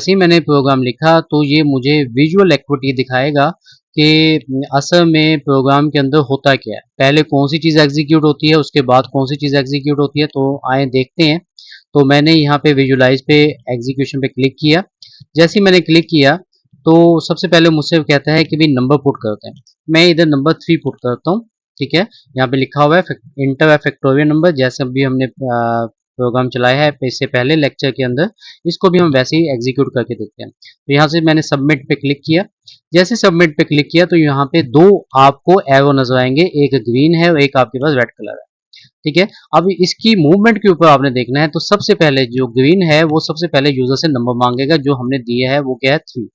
जैसे ही मैंने प्रोग्राम लिखा तो ये मुझे विजुअल एक्टिविटी दिखाएगा कि असल में प्रोग्राम के अंदर होता क्या है, पहले कौन सी चीज़ एग्जीक्यूट होती है, उसके बाद कौन सी चीज़ एग्जीक्यूट होती है। तो आए देखते हैं। तो मैंने यहाँ पे विजुलाइज पे एग्जीक्यूशन पे क्लिक किया। जैसे ही मैंने क्लिक किया तो सबसे पहले मुझसे कहता है कि भाई नंबर पुट करते हैं। मैं इधर नंबर 3 पुट करता हूँ। ठीक है, यहाँ पे लिखा हुआ है इंटर फैक्टोरियल नंबर, जैसे अभी हमने प्रोग्राम चलाया है इससे पहले लेक्चर के अंदर, इसको भी हम वैसे ही एग्जीक्यूट करके देखते हैं। तो यहाँ से मैंने सबमिट पे क्लिक किया। जैसे सबमिट पे क्लिक किया तो यहाँ पे दो आपको एरो नजर आएंगे, एक ग्रीन है और एक आपके पास रेड कलर है। ठीक है, अब इसकी मूवमेंट के ऊपर आपने देखना है। तो सबसे पहले जो ग्रीन है वो सबसे पहले यूजर से नंबर मांगेगा, जो हमने दिया है वो क्या है 3।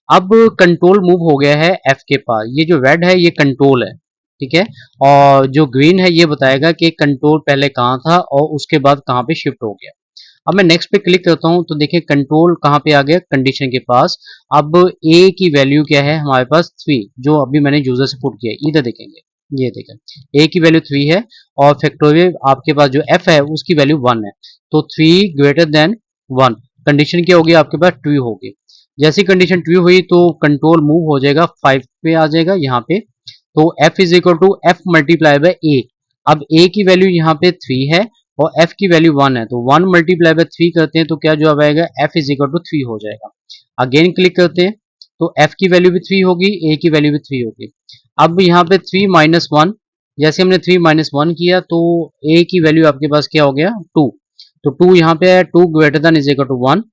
अब कंट्रोल मूव हो गया है एफ के पास, ये जो रेड है ये कंट्रोल है। ठीक है, और जो ग्रीन है ये बताएगा कि कंट्रोल पहले कहाँ था और उसके बाद कहाँ पे शिफ्ट हो गया। अब मैं नेक्स्ट पे क्लिक करता हूँ तो देखिए कंट्रोल कहाँ पे आ गया, कंडीशन के पास। अब ए की वैल्यू क्या है हमारे पास 3, जो अभी मैंने यूजर से पुट किया है। इधर देखेंगे, ये देखें ए की वैल्यू 3 है और फैक्टोरियल आपके पास जो एफ है उसकी वैल्यू 1 है। तो 3 ग्रेटर देन 1, कंडीशन क्या होगी आपके पास ट्रू होगी। जैसी कंडीशन ट्रू हुई तो कंट्रोल मूव हो जाएगा 5 पे आ जाएगा यहाँ पे। तो f is equal to F multiply by A. अब a की वैल्यू यहाँ पे 3 है और f की वैल्यू 1 है, तो 1 मल्टीप्लाई बाय 3 करते हैं तो क्या जवाब आएगा, f इज इक्वल टू 3 हो जाएगा। अगेन क्लिक करते हैं तो f की वैल्यू भी 3 होगी, a की वैल्यू भी 3 होगी। अब यहाँ पे 3 माइनस 1, जैसे हमने 3 माइनस 1 किया तो a की वैल्यू आपके पास क्या हो गया 2। तो 2 यहाँ पे है, 2 greater than is equal to 1,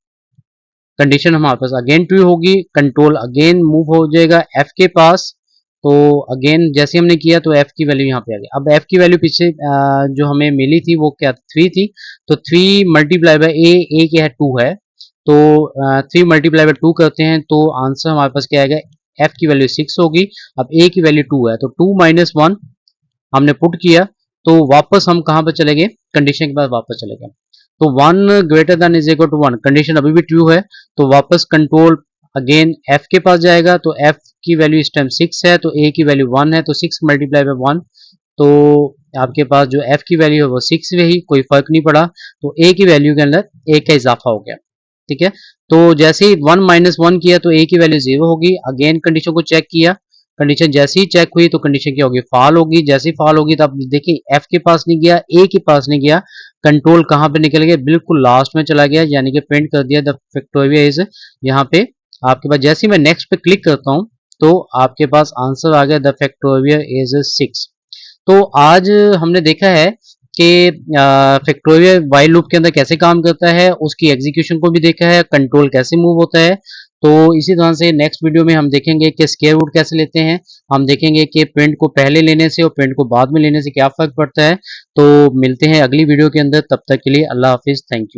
condition हमारे पास अगेन ट्रू होगी। कंट्रोल अगेन मूव हो जाएगा एफ के पास। तो अगेन जैसे हमने किया तो एफ की वैल्यू यहाँ पे आ गई। अब एफ की वैल्यू पीछे जो हमें मिली थी वो क्या 3 थी, तो 3 मल्टीप्लाई बाय ए क्या है 2 है। तो 3 मल्टीप्लाई बाय 2 करते हैं तो आंसर हमारे पास क्या आएगा, एफ की वैल्यू 6 होगी। अब ए की वैल्यू 2 है, तो 2 माइनस 1 हमने पुट किया। तो वापस हम कहाँ पर चले गए, कंडीशन के बाद वापस चले गए। तो 1 greater than is equal to 1, condition अभी भी ट्रू है। तो वापस कंट्रोल अगेन एफ के पास जाएगा। तो एफ की वैल्यू इस टाइम 6 है, तो ए की वैल्यू 1 है, तो 6 मल्टीप्लाई बाय 1, तो आपके पास जो एफ की वैल्यू है वो 6 रही, कोई फर्क नहीं पड़ा। तो ए की वैल्यू के अंदर 1 का इजाफा हो गया। ठीक है, तो जैसे ही 1 माइनस 1 किया तो ए की वैल्यू 0 होगी। अगेन कंडीशन को चेक किया, कंडीशन जैसे ही चेक हुई तो कंडीशन क्या होगी, फॉल होगी। जैसे ही फॉल होगी तो आप देखिए एफ के पास नहीं गया, ए के पास नहीं गया, कंट्रोल कहाँ पे निकल गया, बिल्कुल लास्ट में चला गया, यानी कि प्रिंट कर दिया द फैक्टोरियल इज यहाँ पे आपके पास। जैसे ही मैं नेक्स्ट पे क्लिक करता हूँ तो आपके पास आंसर आ गया द फैक्टोरियल इज 6। तो आज हमने देखा है कि फैक्टोरियल वाइल लूप के अंदर कैसे काम करता है, उसकी एग्जीक्यूशन को भी देखा है, कंट्रोल कैसे मूव होता है। तो इसी तरह से नेक्स्ट वीडियो में हम देखेंगे कि स्क्वायर रूट कैसे लेते हैं, हम देखेंगे कि प्रिंट को पहले लेने से और प्रिंट को बाद में लेने से क्या फर्क पड़ता है। तो मिलते हैं अगली वीडियो के अंदर, तब तक के लिए अल्लाह हाफिज, थैंक यू।